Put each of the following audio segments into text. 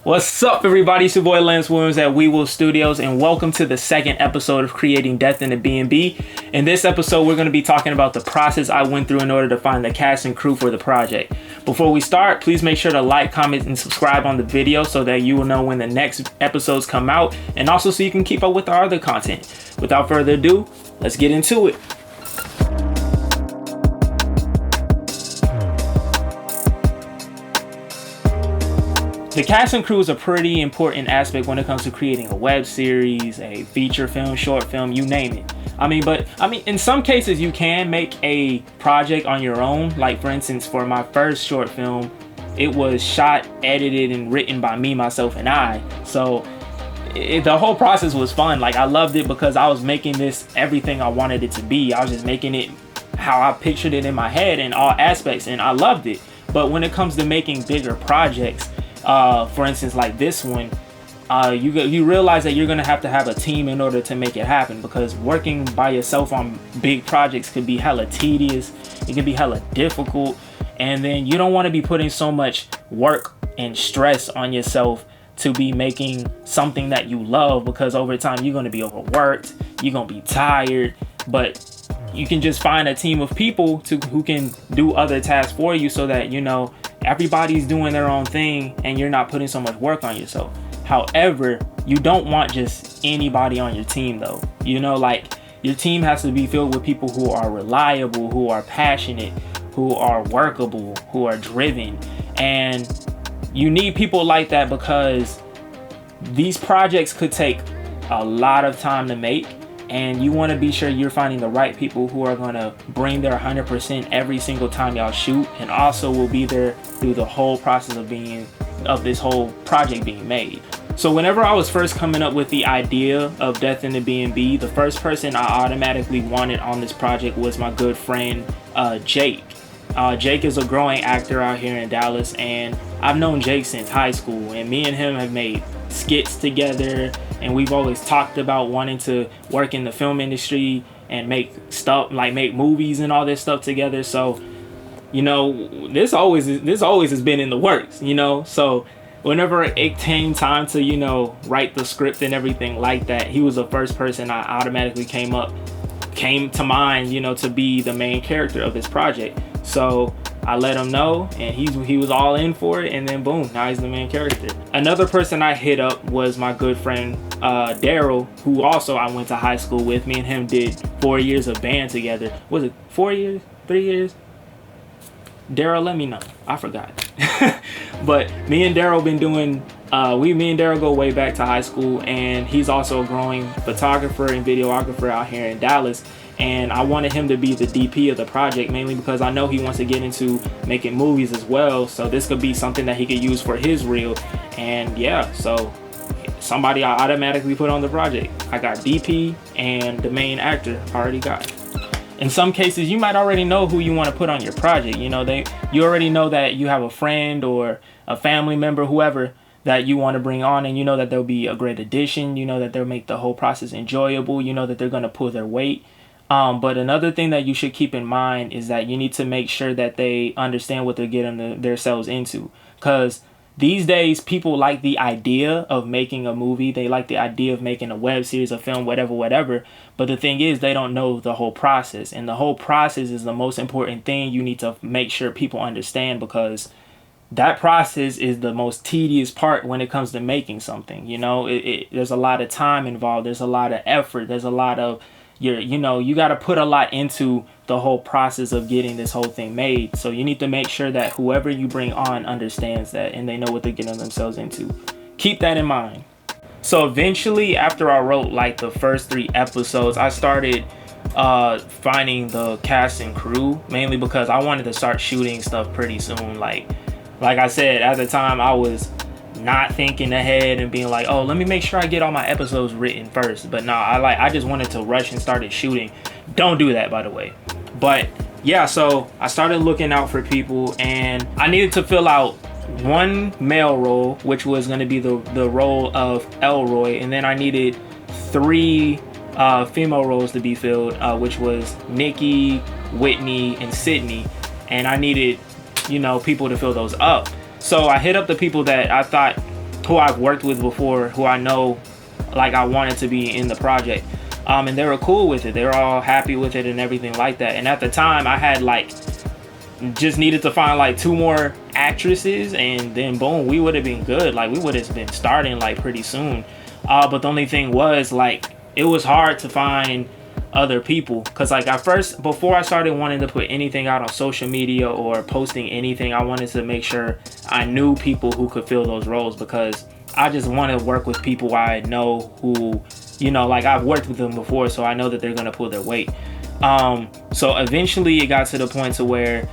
What's up, everybody? It's your boy Lance Williams at We Will Studios, and welcome to the second episode of Creating Death in the BnB. In this episode, we're going to be talking about the process I went through in order to find the cast and crew for the project. Before we start, please make sure to like, comment, and subscribe on the video so that you will know when the next episodes come out, and also so you can keep up with our other content. Without further ado, let's get into it. The cast and crew is a pretty important aspect when it comes to creating a web series, a feature film, short film, you name it. I mean, in some cases you can make a project on your own. Like, for instance, for my first short film, it was shot, edited, and written by me, myself, and I. So the whole process was fun. Like, I loved it because I was making this everything I wanted it to be. I was just making it how I pictured it in my head in all aspects, and I loved it. But when it comes to making bigger projects, for instance, like this one, you realize that you're gonna have to have a team in order to make it happen, because working by yourself on big projects could be hella tedious, it can be hella difficult, and then you don't want to be putting so much work and stress on yourself to be making something that you love, because over time you're going to be overworked, you're going to be tired. But you can just find a team of people who can do other tasks for you, so that, you know, everybody's doing their own thing and you're not putting so much work on yourself. However, you don't want just anybody on your team though. You know, like, your team has to be filled with people who are reliable, who are passionate, who are workable, who are driven. And you need people like that, because these projects could take a lot of time to make, and you want to be sure you're finding the right people who are going to bring their 100% every single time y'all shoot, and also will be there through the whole process of this whole project being made. So whenever I was first coming up with the idea of Death in the BnB, the first person I automatically wanted on this project was my good friend Jake. Jake is a growing actor out here in Dallas, and I've known Jake since high school, and me and him have made skits together, and we've always talked about wanting to work in the film industry and make stuff, like make movies and all this stuff together. So, you know, this always has been in the works, you know. So whenever it came time to, you know, write the script and everything like that, he was the first person I automatically came to mind, you know, to be the main character of this project. So I let him know, and he was all in for it, and then boom, now he's the main character. Another person I hit up was my good friend Daryl, who also I went to high school with. Me and him did 4 years of band together. Was it 4 years? 3 years? Daryl, let me know. I forgot. But me and Daryl been doing, me and Daryl go way back to high school, and he's also a growing photographer and videographer out here in Dallas. And I wanted him to be the DP of the project, mainly because I know he wants to get into making movies as well. So this could be something that he could use for his reel. And yeah, so somebody I automatically put on the project. I got DP and the main actor I already got. In some cases, you might already know who you want to put on your project. You know, you already know that you have a friend or a family member, whoever, that you want to bring on, and you know that they'll be a great addition. You know that they'll make the whole process enjoyable. You know that they're going to pull their weight. But another thing that you should keep in mind is that you need to make sure that they understand what they're getting themselves into. Because these days, people like the idea of making a movie. They like the idea of making a web series, a film, whatever. But the thing is, they don't know the whole process. And the whole process is the most important thing you need to make sure people understand, because that process is the most tedious part when it comes to making something. You know, there's a lot of time involved. There's a lot of effort. There's a lot of you got to put a lot into the whole process of getting this whole thing made. So you need to make sure that whoever you bring on understands that, and they know what they're getting themselves into. Keep that in mind. So eventually, after I wrote like the first 3 episodes, I started finding the cast and crew, mainly because I wanted to start shooting stuff pretty soon. Like I said, at the time I was not thinking ahead and being like, oh, let me make sure I get all my episodes written first. But no, I just wanted to rush and started shooting. Don't do that, by the way. But yeah, so I started looking out for people, and I needed to fill out one male role, which was going to be the role of Elroy, and then I needed 3 female roles to be filled, which was Nikki, Whitney, and Sydney. And I needed, people to fill those up. So I hit up the people that I thought who I've worked with before, who I know like I wanted to be in the project. And they were cool with it. They were all happy with it and everything like that. And at the time I had like just needed to find like 2 more actresses, and then boom, we would have been good. Like we would have been starting like pretty soon. But the only thing was like it was hard to find other people, because like at first, before I started wanting to put anything out on social media or posting anything, I wanted to make sure I knew people who could fill those roles, because I just want to work with people I know who, you know, like I've worked with them before, so I know that they're gonna pull their weight. So eventually it got to the point to where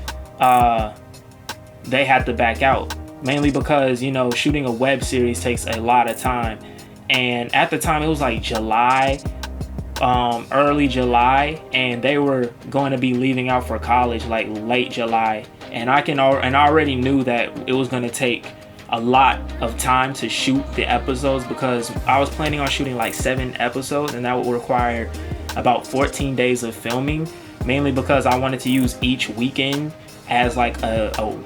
they had to back out, mainly because, you know, shooting a web series takes a lot of time. And at the time it was like July, early July, and they were going to be leaving out for college like late July, and I already knew that it was going to take a lot of time to shoot the episodes, because I was planning on shooting like 7 episodes, and that would require about 14 days of filming, mainly because I wanted to use each weekend as like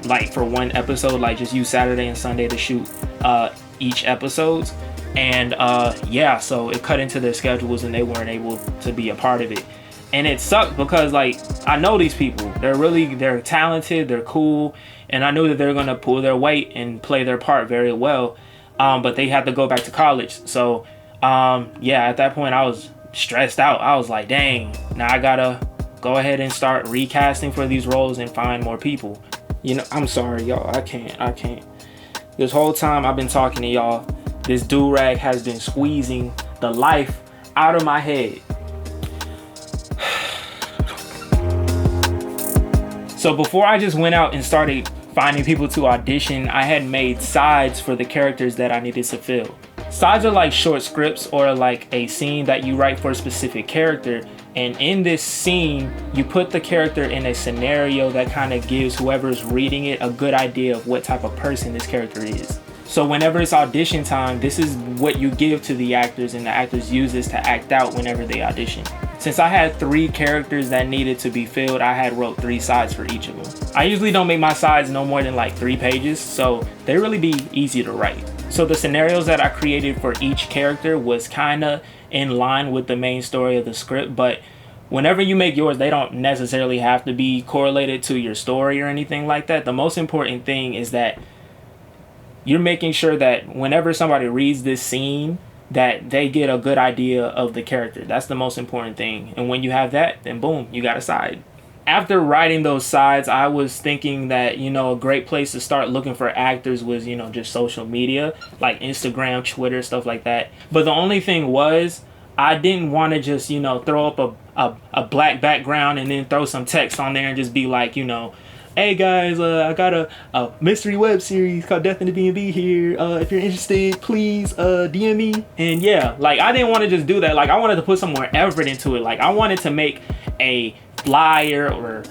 like for one episode, like just use Saturday and Sunday to shoot each episodes. And yeah, so it cut into their schedules and they weren't able to be a part of it. And it sucked because like I know these people, they're talented, they're cool, and I knew that they're gonna pull their weight and play their part very well. But they had to go back to college. So yeah, at that point I was stressed out. I was like, dang, now I gotta go ahead and start recasting for these roles and find more people. You know, I'm sorry y'all, I can't. This whole time I've been talking to y'all, this do-rag has been squeezing the life out of my head. So before I just went out and started finding people to audition, I had made sides for the characters that I needed to fill. Sides are like short scripts or like a scene that you write for a specific character. And in this scene, you put the character in a scenario that kind of gives whoever's reading it a good idea of what type of person this character is. So whenever it's audition time, this is what you give to the actors, and the actors use this to act out whenever they audition. Since I had 3 characters that needed to be filled, I had wrote 3 sides for each of them. I usually don't make my sides no more than like 3 pages, so they really be easy to write. So the scenarios that I created for each character was kind of in line with the main story of the script, but whenever you make yours, they don't necessarily have to be correlated to your story or anything like that. The most important thing is that you're making sure that whenever somebody reads this scene, that they get a good idea of the character. That's the most important thing. And when you have that, then boom, you got a side. After writing those sides, I was thinking that, you know, a great place to start looking for actors was, you know, just social media, like Instagram, Twitter, stuff like that. But the only thing was, I didn't want to just, you know, throw up a black background and then throw some text on there and just be like, you know, hey guys, I got a mystery web series called Death in the BnB here. If you're interested, please DM me. And yeah, like I didn't want to just do that. Like I wanted to put some more effort into it. Like I wanted to make a flyer or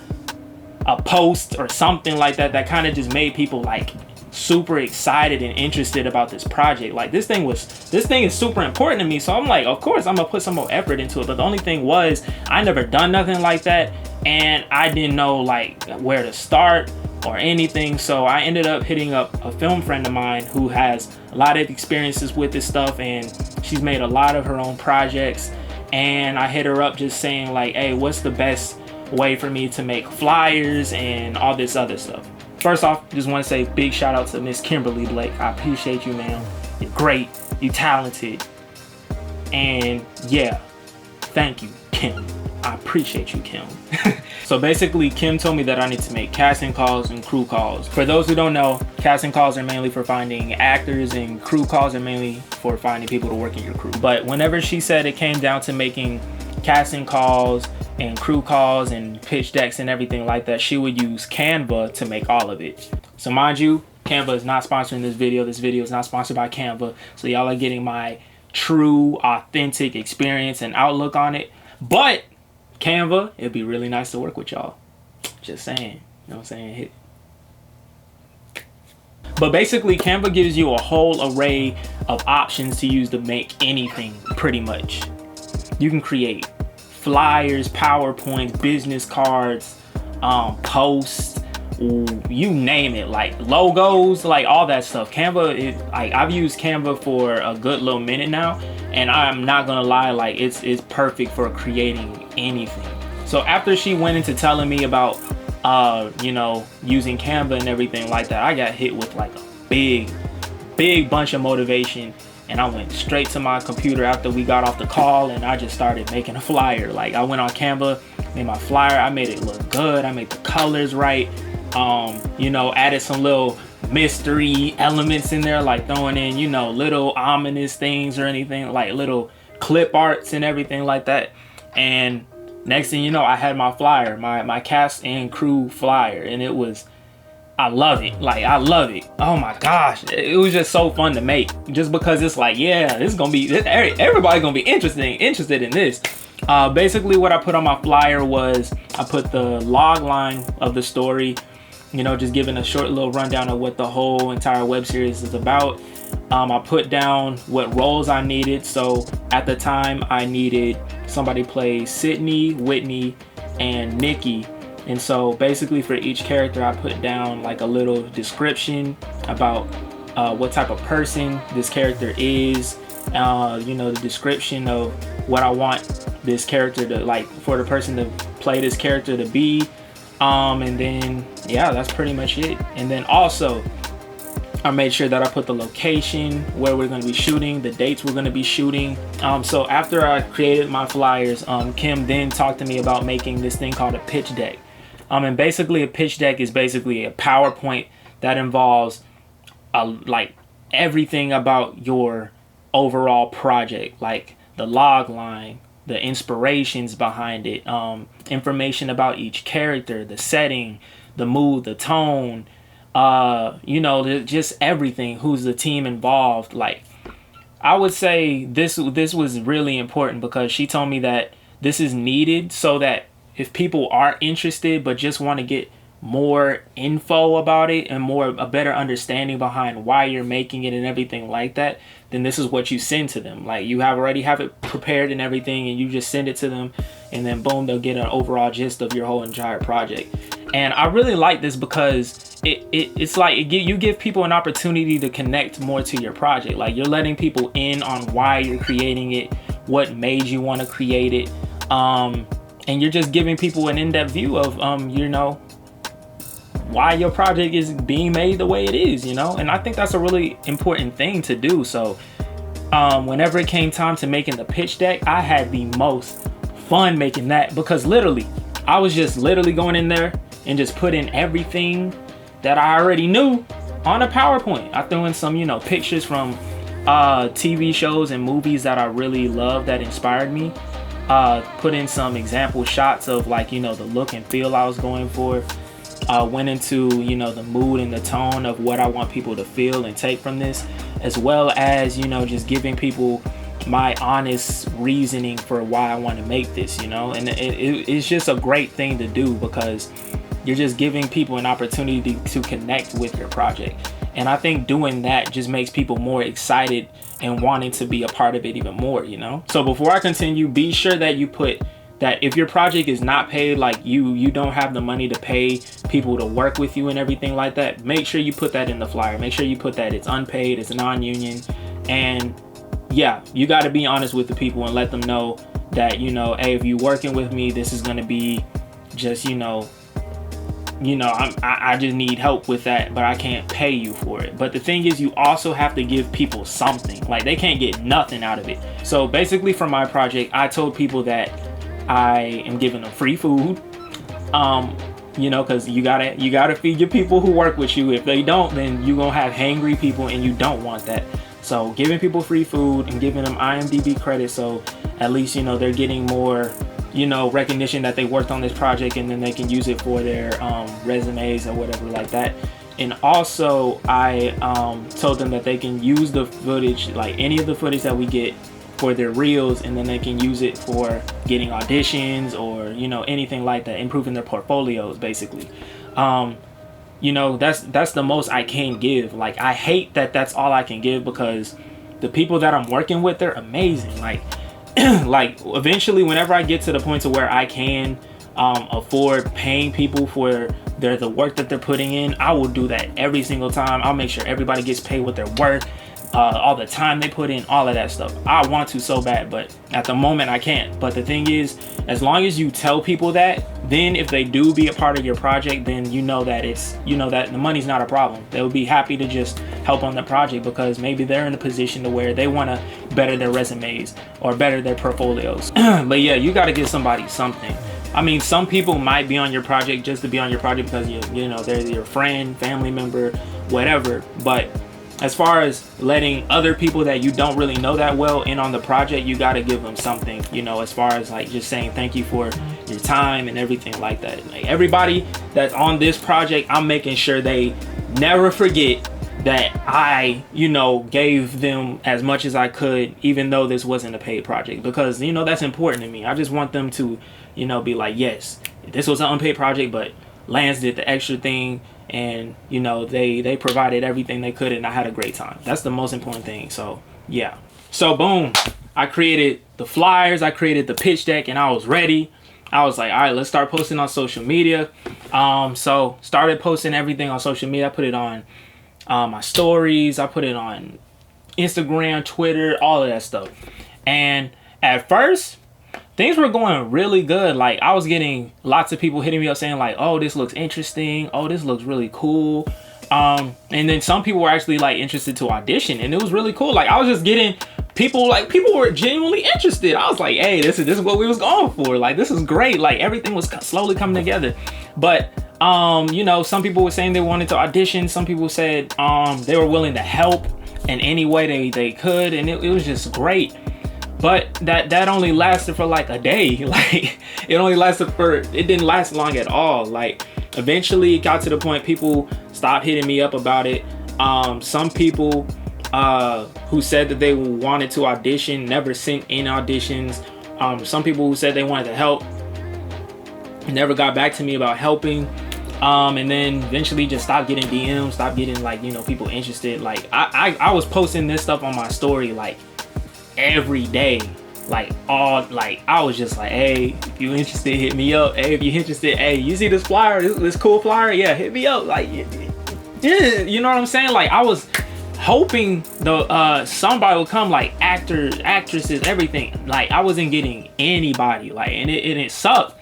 a post or something like that that kind of just made people like super excited and interested about this project. Like this thing is super important to me, so I'm like, of course I'm gonna put some more effort into it. But the only thing was, I never done nothing like that, and I didn't know like where to start or anything. So I ended up hitting up a film friend of mine who has a lot of experiences with this stuff, and she's made a lot of her own projects. And I hit her up just saying like, hey, what's the best way for me to make flyers and all this other stuff. First off, just want to say big shout out to Miss Kimberly Blake. I appreciate you, ma'am. You're great. You're talented. And yeah, thank you, Kim. I appreciate you, Kim. So basically, Kim told me that I need to make casting calls and crew calls. For those who don't know, casting calls are mainly for finding actors, and crew calls are mainly for finding people to work in your crew. But whenever she said it came down to making casting calls and crew calls and pitch decks and everything like that, she would use Canva to make all of it. So mind you, Canva is not sponsoring this video. This video is not sponsored by Canva. So y'all are getting my true, authentic experience and outlook on it. But Canva, it'd be really nice to work with y'all. Just saying. You know what I'm saying? But basically, Canva gives you a whole array of options to use to make anything, pretty much. You can create flyers, PowerPoints, business cards, posts, you name it, like logos, like all that stuff. Canva is like, I've used Canva for a good little minute now, and I'm not gonna lie, like it's perfect for creating anything. So after she went into telling me about you know, using Canva and everything like that, I got hit with like a big bunch of motivation, and I went straight to my computer after we got off the call, and I just started making a flyer. Like I went on Canva, made my flyer, I made it look good, I made the colors right, you know, added some little mystery elements in there, like throwing in, you know, little ominous things or anything, like little clip arts and everything like that. And next thing you know, I had my flyer, my cast and crew flyer, and it was, I love it. Like, I love it. Oh my gosh. It was just so fun to make, just because it's like, yeah, this is gonna be, everybody's gonna be interested in this. Basically what I put on my flyer was, I put the log line of the story, you know, just giving a short little rundown of what the whole entire web series is about. I put down what roles I needed. So at the time I needed somebody play Sydney, Whitney, and Nikki. And so basically for each character, I put down like a little description about what type of person this character is, you know, the description of what I want this character to, like, for the person to play this character to be. And then, yeah, that's pretty much it. And then also, I made sure that I put the location, where we're going to be shooting, the dates we're going to be shooting. So after I created my flyers, Kim then talked to me about making this thing called a pitch deck. And basically a pitch deck is basically a PowerPoint that involves like everything about your overall project, like the log line, the inspirations behind it, information about each character, the setting, the mood, the tone, you know, just everything, who's the team involved. Like, I would say this was really important, because she told me that this is needed so that if people are interested but just want to get more info about it and a better understanding behind why you're making it and everything like that, then this is what you send to them. Like, you already have it prepared and everything, and you just send it to them, and then boom, they'll get an overall gist of your whole entire project. And I really like this because it's like you give people an opportunity to connect more to your project. Like, you're letting people in on why you're creating it, what made you want to create it, and you're just giving people an in-depth view of you know, why your project is being made the way it is, you know. And I think that's a really important thing to do. So whenever it came time to making the pitch deck, I had the most fun making that, because literally I was just literally going in there and just putting everything that I already knew on a PowerPoint. I threw in some, you know, pictures from TV shows and movies that I really loved that inspired me. Put in some example shots of, like, you know, the look and feel I was going for. Went into, you know, the mood and the tone of what I want people to feel and take from this, as well as, you know, just giving people my honest reasoning for why I want to make this, you know. And it's just a great thing to do, because you're just giving people an opportunity to connect with your project. And I think doing that just makes people more excited and wanting to be a part of it even more, you know. So before I continue, be sure that you put that if your project is not paid, like you don't have the money to pay people to work with you and everything like that, make sure you put that in the flyer. Make sure you put that it's unpaid, it's non-union. And yeah, you got to be honest with the people and let them know that, you know, hey, if you're working with me, this is going to be just, you know, I just need help with that, but I can't pay you for it. But the thing is, you also have to give people something. Like, they can't get nothing out of it. So basically for my project, I told people that I am giving them free food, you know, because you gotta feed your people who work with you. If they don't, then you're gonna have hangry people, and you don't want that. So giving people free food and giving them IMDb credit, so at least, you know, they're getting more, you know, recognition that they worked on this project, and then they can use it for their resumes or whatever like that. And also I told them that they can use the footage, like any of the footage that we get, for their reels, and then they can use it for getting auditions or, you know, anything like that, improving their portfolios basically. You know, that's the most I can give. Like, I hate that that's all I can give, because the people that I'm working with, they're amazing. Like like eventually, whenever I get to the point to where I can afford paying people for the work that they're putting in, I will do that every single time. I'll make sure everybody gets paid what they're worth, all the time they put in, all of that stuff. I want to so bad, but at the moment I can't. But the thing is, as long as you tell people that, then if they do be a part of your project, then you know that the money's not a problem. They'll be happy to just help on the project because maybe they're in a position to where they want to better their resumes or better their portfolios. But yeah, you got to give somebody something. I mean, some people might be on your project just to be on your project because you know they're your friend, family member, whatever. But as far as letting other people that you don't really know that well in on the project, you got to give them something, you know, as far as like just saying thank you for your time and everything like that. Like everybody that's on this project, I'm making sure they never forget that I, you know, gave them as much as I could, even though this wasn't a paid project, because, you know, that's important to me. I just want them to, you know, be like, yes, this was an unpaid project, but Lance did the extra thing. And, you know, they provided everything they could and I had a great time. That's the most important thing. So, yeah. So, boom. I created the flyers. I created the pitch deck and I was ready. I was like, all right, let's start posting on social media. So, started posting everything on social media. I put it on my stories. I put it on Instagram, Twitter, all of that stuff. And at first, things were going really good. Like I was getting lots of people hitting me up saying like, oh, this looks interesting. Oh, this looks really cool. And then some people were actually like interested to audition and it was really cool. Like I was just getting people were genuinely interested. I was like, hey, this is what we was going for. Like, this is great. Like everything was slowly coming together. But, you know, some people were saying they wanted to audition. Some people said, they were willing to help in any way they could. And it was just great. But that only lasted for like a day. Like it didn't last long at all. Like eventually it got to the point people stopped hitting me up about it. Some people who said that they wanted to audition never sent in auditions. Some people who said they wanted to help never got back to me about helping. And then eventually just stopped getting DMs, stopped getting like, you know, people interested. Like I was posting this stuff on my story like every day, like I was just like, hey, if you interested, hit me up. Hey, if you interested, hey, you see this flyer, this cool flyer, yeah, hit me up. Like, yeah, you know what I'm saying? Like I was hoping the somebody would come, like actors, actresses, everything. Like I wasn't getting anybody, like, and it sucked.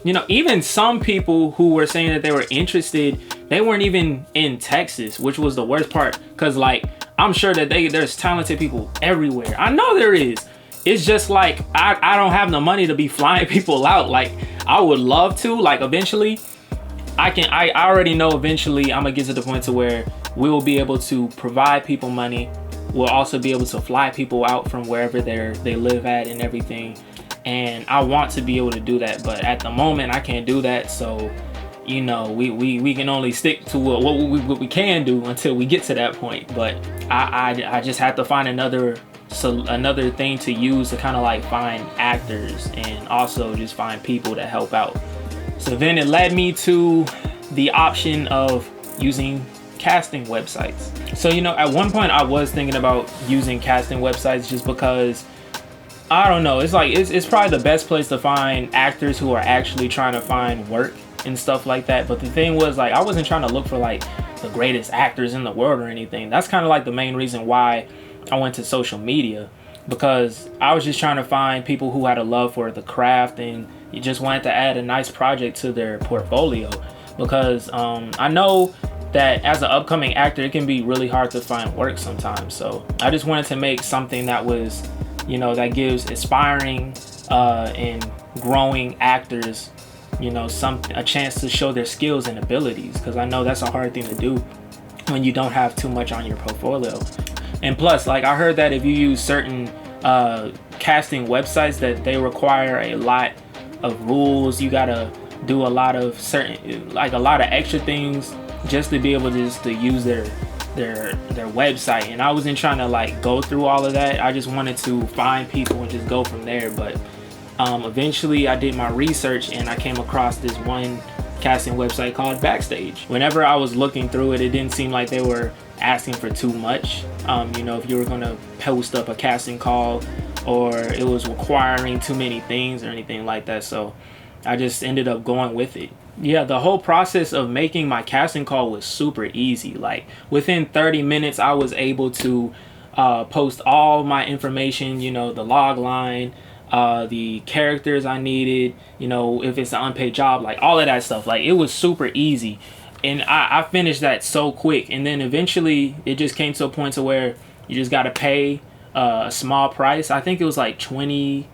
You know, even some people who were saying that they were interested, they weren't even in Texas, which was the worst part. Cause like, I'm sure that there's talented people everywhere. I know there is. It's just like, I don't have the money to be flying people out. Like I would love to, like eventually I already know eventually I'm gonna get to the point to where we will be able to provide people money. We'll also be able to fly people out from wherever they live at and everything. And I want to be able to do that, but at the moment I can't do that. So, you know, we can only stick to what we can do until we get to that point. But I just have to find another thing to use to kind of like find actors and also just find people to help out. So then it led me to the option of using casting websites. So, you know, at one point I was thinking about using casting websites just because, I don't know, it's like it's probably the best place to find actors who are actually trying to find work and stuff like that. But the thing was, like, I wasn't trying to look for like the greatest actors in the world or anything. That's kind of like the main reason why I went to social media, because I was just trying to find people who had a love for the craft and you just wanted to add a nice project to their portfolio. Because I know that as an upcoming actor, it can be really hard to find work sometimes. So I just wanted to make something that was, you know, that gives aspiring and growing actors, you know, a chance to show their skills and abilities, because I know that's a hard thing to do when you don't have too much on your portfolio. And plus, like, I heard that if you use certain casting websites, that they require a lot of rules. You gotta do a lot of extra things just to be able to use their website. And I wasn't trying to like go through all of that. I just wanted to find people and just go from there. But eventually I did my research and I came across this one casting website called Backstage. Whenever I was looking through it, it didn't seem like they were asking for too much. You know, if you were gonna post up a casting call, or it was requiring too many things or anything like that. So I just ended up going with it. Yeah, the whole process of making my casting call was super easy. Like within 30 minutes, I was able to post all my information, you know, the log line, the characters I needed, you know, if it's an unpaid job, like all of that stuff. Like it was super easy. And I finished that so quick. And then eventually it just came to a point to where you just got to pay a small price. I think it was like $25,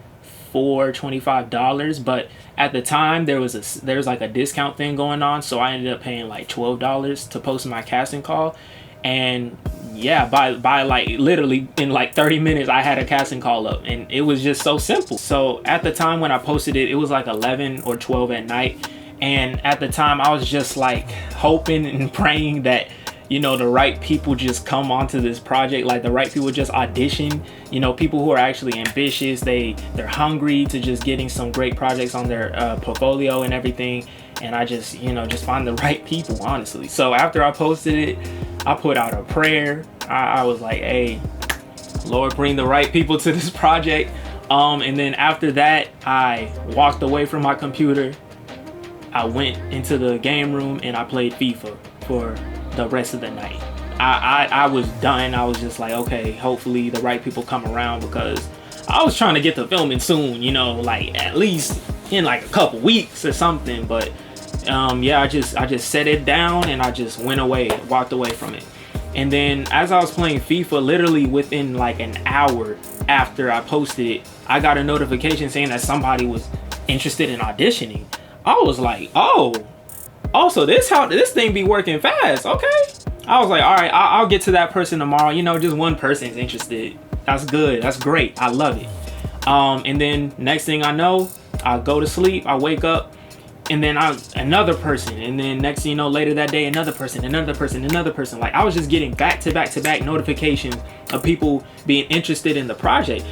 but at the time there was like a discount thing going on, so I ended up paying like $12 to post my casting call. And yeah, by like literally in like 30 minutes I had a casting call up, and it was just so simple. So at the time when I posted it, it was like 11 or 12 at night, and at the time I was just like hoping and praying that, you know, the right people just come onto this project, like the right people just audition, you know, people who are actually ambitious, they're hungry to just getting some great projects on their portfolio and everything. And I just, you know, just find the right people, honestly. So after I posted it, I put out a prayer. I was like, hey, Lord, bring the right people to this project. And then after that, I walked away from my computer. I went into the game room and I played FIFA for the rest of the night. I was done. I was just like, okay, hopefully the right people come around, because I was trying to get the filming soon, you know, like at least in like a couple weeks or something. But yeah, I just set it down and I just went away, walked away from it. And then as I was playing FIFA, literally within like an hour after I posted it, I got a notification saying that somebody was interested in auditioning. I was like, oh, so this thing be working fast. Okay. I was like, all right, I'll get to that person tomorrow. You know, just one person's interested. That's good. That's great. I love it. And then next thing I know, I go to sleep, I wake up, and then another person, and then next thing you know, later that day, another person. Like I was just getting back to back notifications of people being interested in the project.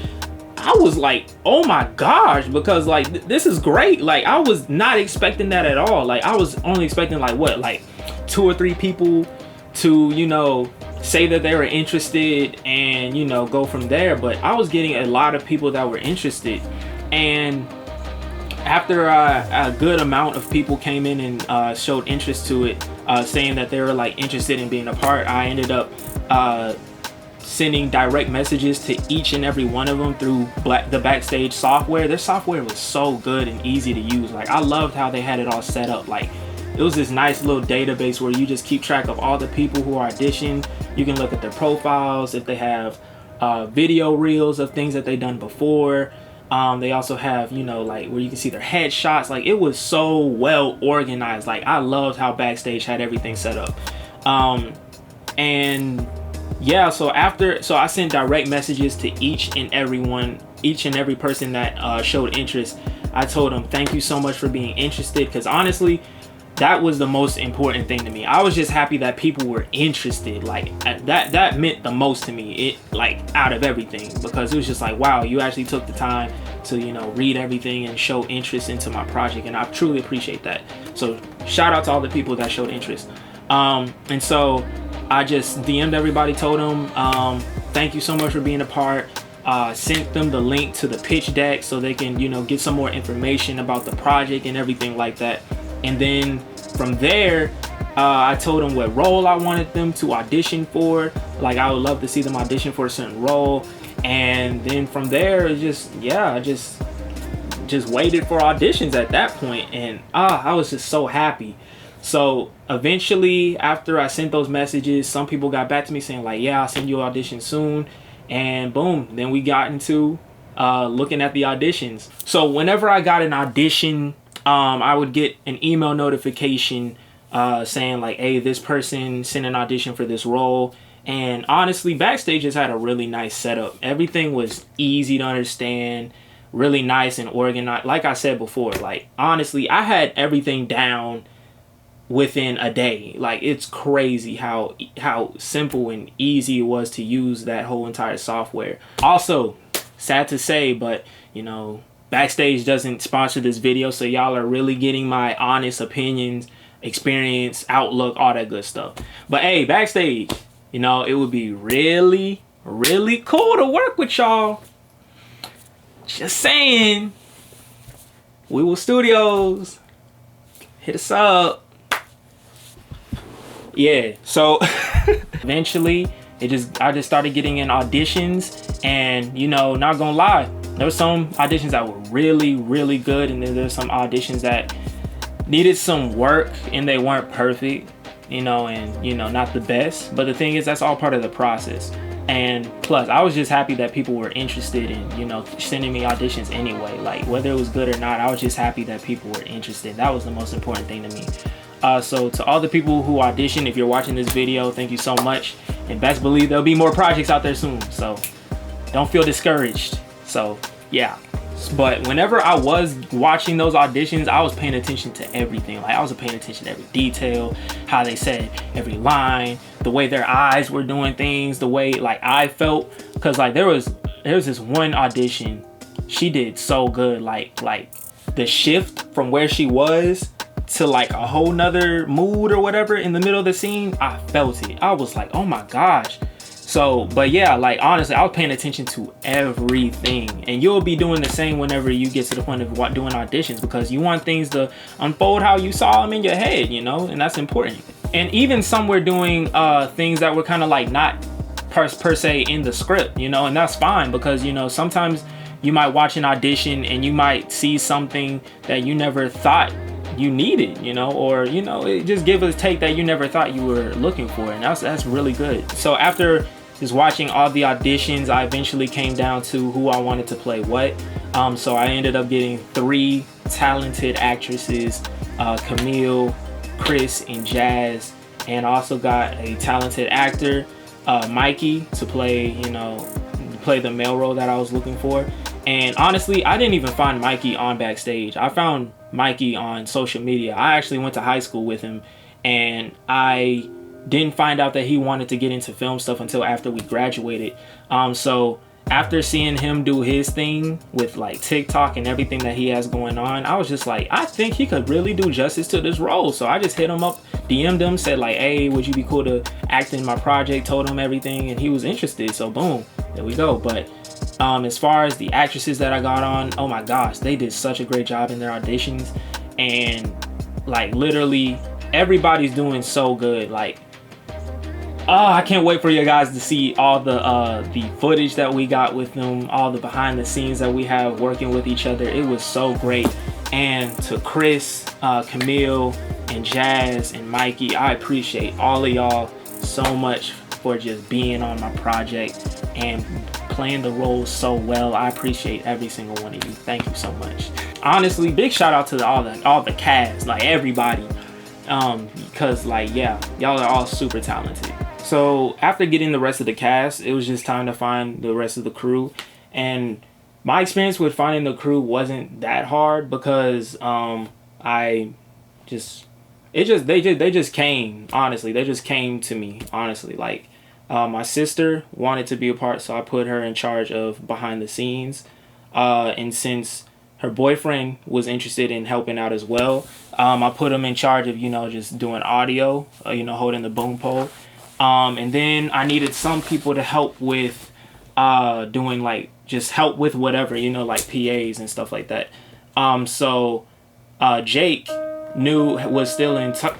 I was like, oh my gosh, because like this is great. Like I was not expecting that at all. Like I was only expecting like 2 or 3 people to, you know, say that they were interested and, you know, go from there. But I was getting a lot of people that were interested. And after a good amount of people came in and showed interest to it, saying that they were like interested in being a part, I ended up sending direct messages to each and every one of them through the Backstage software. Their software was so good and easy to use. Like I loved how they had it all set up. Like it was this nice little database where you just keep track of all the people who are auditioned. You can look at their profiles, if they have video reels of things that they've done before. They also have, you know, like where you can see their headshots. Like it was so well organized. Like I loved how Backstage had everything set up. And yeah, so I sent direct messages to each and every person that showed interest. I told them, thank you so much for being interested, because honestly, that was the most important thing to me. I was just happy that people were interested. Like that meant the most to me, it like out of everything, because it was just like, wow, you actually took the time to, you know, read everything and show interest into my project, and I truly appreciate that. So shout out to all the people that showed interest. And so I just DM'd everybody, told them thank you so much for being a part, sent them the link to the pitch deck so they can, you know, get some more information about the project and everything like that. And then from there, I told them what role I wanted them to audition for. Like I would love to see them audition for a certain role. And then from there, it just, yeah, I just waited for auditions at that point. And I was just so happy. So eventually, after I sent those messages, some people got back to me saying like, yeah, I'll send you an audition soon. And boom, then we got into looking at the auditions. So whenever I got an audition, I would get an email notification saying like, hey, this person sent an audition for this role. And honestly, Backstage has had a really nice setup. Everything was easy to understand, really nice and organized. Like I said before, like honestly, I had everything down within a day. Like it's crazy how simple and easy it was to use that whole entire software. Also, sad to say, but you know, Backstage doesn't sponsor this video, so y'all are really getting my honest opinions, experience, outlook, all that good stuff. But hey, Backstage, you know, it would be really, really cool to work with y'all. Just saying. We Will Studios. Hit us up. Yeah, so eventually I just started getting in auditions, and you know, not gonna lie, there were some auditions that were really, really good, and then there's some auditions that needed some work and they weren't perfect, you know, and you know, not the best. But the thing is, that's all part of the process. And plus, I was just happy that people were interested in, you know, sending me auditions anyway. Like, whether it was good or not, I was just happy that people were interested. That was the most important thing to me. So to all the people who audition, if you're watching this video, thank you so much. And best believe there'll be more projects out there soon. So don't feel discouraged. So yeah. But whenever I was watching those auditions, I was paying attention to everything. Like, I was paying attention to every detail, how they said every line, the way their eyes were doing things, the way like I felt. Cause like there was this one audition, she did so good. Like the shift from where she was to like a whole nother mood or whatever in the middle of the scene, I felt it. I was like, oh my gosh. So, but yeah, like honestly, I was paying attention to everything, and you'll be doing the same whenever you get to the point of doing auditions, because you want things to unfold how you saw them in your head, you know, and that's important. And even some were doing things that were kind of like not per se in the script, you know, and that's fine, because you know, sometimes you might watch an audition and you might see something that you never thought you needed, you know, or you know, it just give a take that you never thought you were looking for, and that's really good. So after just watching all the auditions, I eventually came down to who I wanted to play what. So I ended up getting 3 talented actresses, Camille, Chris, and Jazz, and I also got a talented actor, Mikey, to play the male role that I was looking for. And honestly, I didn't even find Mikey on Backstage. I found Mikey on social media. I actually went to high school with him, and I didn't find out that he wanted to get into film stuff until after we graduated. So after seeing him do his thing with like TikTok and everything that he has going on, I was just like, I think he could really do justice to this role. So I just hit him up, DM'd him, said like, hey, would you be cool to act in my project? Told him everything, and he was interested. So boom, there we go. But as far as the actresses that I got on, oh my gosh, they did such a great job in their auditions, and like literally everybody's doing so good. Like, I can't wait for you guys to see all the footage that we got with them, all the behind the scenes that we have working with each other. It was so great. And to Chris, Camille, and Jazz, and Mikey, I appreciate all of y'all so much for just being on my project and playing the roles so well. I appreciate every single one of you. Thank you so much. Honestly, big shout out to all the cast, like everybody, because like, yeah, y'all are all super talented. So after getting the rest of the cast, it was just time to find the rest of the crew. And my experience with finding the crew wasn't that hard, because they just came. Honestly, they just came to me. Honestly, like my sister wanted to be a part, so I put her in charge of behind the scenes. And since her boyfriend was interested in helping out as well, I put him in charge of, you know, just doing audio, holding the boom pole. And then I needed some people to help with doing like just help with whatever, like PAs and stuff like that. So Jake was still in touch.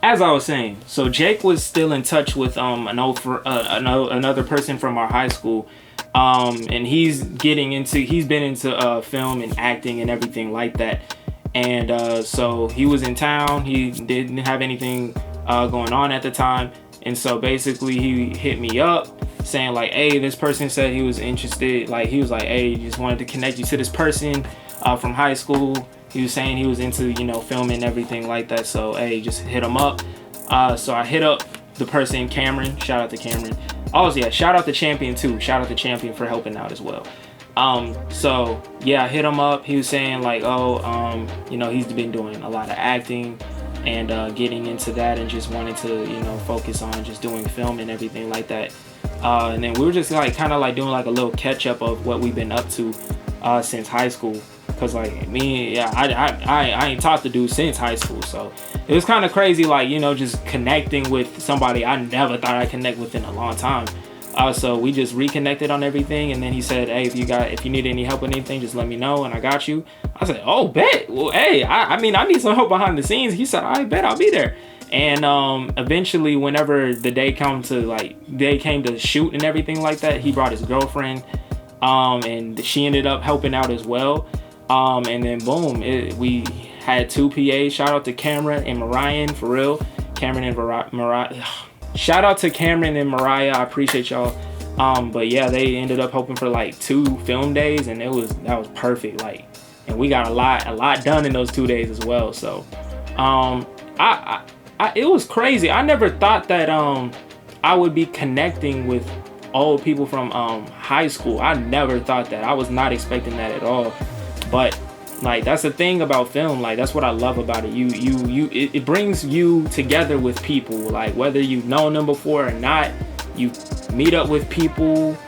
As I was saying, so Jake was still in touch with another person from our high school, and he's been into film and acting and everything like that. And so he was in town. He didn't have anything going on at the time, and so basically he hit me up saying like, hey, this person said he was interested. Like, he was like, hey, just wanted to connect you to this person from high school. He was saying he was into, film and everything like that. So, hey, just hit him up. So I hit up the person, Cameron. Shout out to Cameron. Oh, yeah, shout out to Champion, too. Shout out to Champion for helping out as well. So, yeah, I hit him up. He was saying, like, he's been doing a lot of acting and getting into that and just wanted to, focus on just doing film and everything like that. And then we were just, like, kind of, like, doing, like, a little catch-up of what we've been up to since high school. Cause like me, yeah, I ain't talked to dude since high school, so it was kind of crazy, like, you know, just connecting with somebody I never thought I'd connect with in a long time. So we just reconnected on everything, and then he said, hey, if you need any help with anything, just let me know, and I got you. I said, oh, bet. Well, hey, I mean, I need some help behind the scenes. He said, I bet I'll be there. And eventually, whenever the day came to shoot and everything like that, he brought his girlfriend, and she ended up helping out as well. And then boom, we had 2 PAs. Shout out to Cameron and Mariah, for real. Cameron and Mariah. Shout out to Cameron and Mariah. I appreciate y'all. But yeah, they ended up helping for like 2 film days, and that was perfect. Like, and we got a lot done in those 2 days as well. So, it was crazy. I never thought that I would be connecting with old people from high school. I never thought that. I was not expecting that at all. But like, that's the thing about film. Like, that's what I love about it. It brings you together with people. Like, whether you've known them before or not, you meet up with people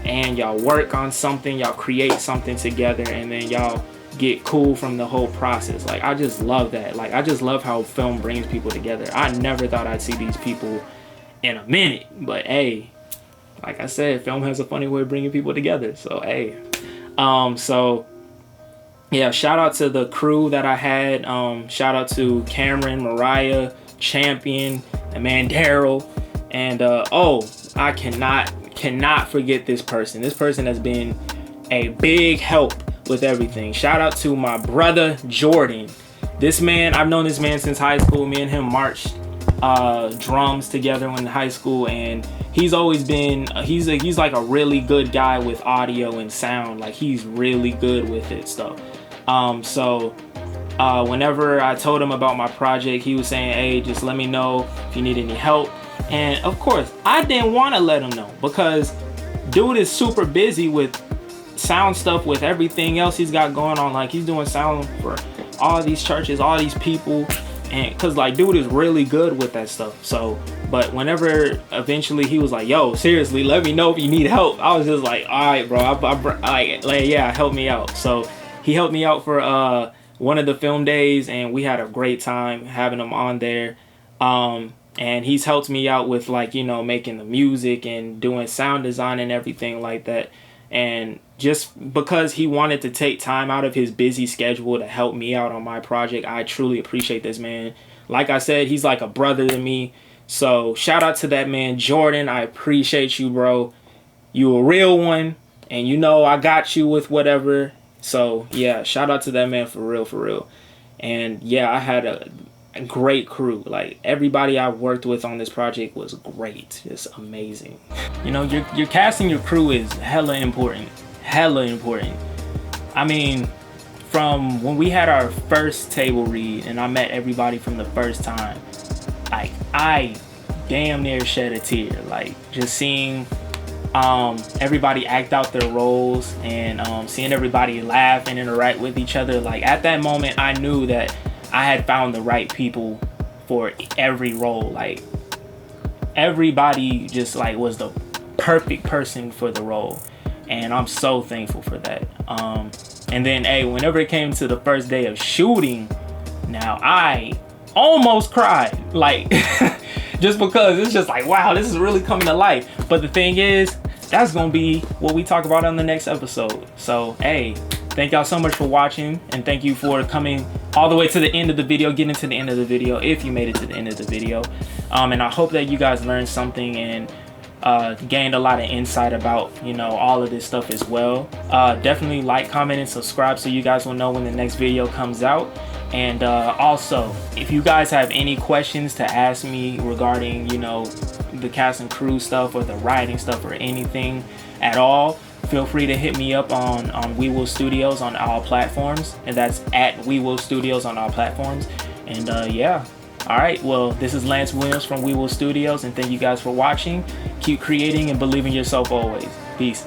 and y'all work on something, y'all create something together, and then y'all get cool from the whole process. Like, I just love that. Like, I just love how film brings people together. I never thought I'd see these people in a minute, but hey, like I said, film has a funny way of bringing people together. So hey, so yeah, shout out to the crew that I had. Shout out to Cameron, Mariah, Champion, and man Daryl, and I cannot forget this person. This person has been a big help with everything. Shout out to my brother Jordan. This man, I've known this man since high school. Me and him marched drums together in high school, and he's always been he's like a really good guy with audio and sound. Like, he's really good with it stuff. So whenever I told him about my project, he was saying, hey, just let me know if you need any help. And of course, I didn't want to let him know, because dude is super busy with sound stuff, with everything else he's got going on. Like, he's doing sound for all these churches, all these people, and because like, dude is really good with that stuff. So, but whenever eventually he was like, yo, seriously, let me know if you need help, I was just like, all right, bro, yeah, help me out. So he helped me out for one of the film days, and we had a great time having him on there. And he's helped me out with, like, you know, making the music and doing sound design and everything like that. And just because he wanted to take time out of his busy schedule to help me out on my project, I truly appreciate this man. Like I said, he's like a brother to me. So shout out to that man, Jordan. I appreciate you, bro. You a real one, and you know I got you with whatever. So yeah, shout out to that man, for real. And yeah, I had a great crew. Like, everybody I worked with on this project was great. It's amazing. You know, your casting your crew is hella important. I mean, from when we had our first table read and I met everybody from the first time, like, I damn near shed a tear. Like, just seeing everybody act out their roles, and seeing everybody laugh and interact with each other. Like, at that moment, I knew that I had found the right people for every role. Like, everybody just like was the perfect person for the role, and I'm so thankful for that. And then, hey, whenever it came to the first day of shooting, now I almost cried, like just because it's just like, wow, this is really coming to life. But the thing is, that's gonna be what we talk about on the next episode. So hey, thank y'all so much for watching, and thank you for coming all the way to the end of the video, getting to the end of the video, if you made it to the end of the video. And I hope that you guys learned something and gained a lot of insight about, you know, all of this stuff as well. Definitely like, comment, and subscribe so you guys will know when the next video comes out. And also, if you guys have any questions to ask me regarding, you know, the cast and crew stuff or the writing stuff or anything at all, feel free to hit me up on We Will Studios on all platforms, and that's at We Will Studios on all platforms. And yeah, all right, well, this is Lance Williams from We Will Studios, and thank you guys for watching. Keep creating and believe in yourself always. Peace.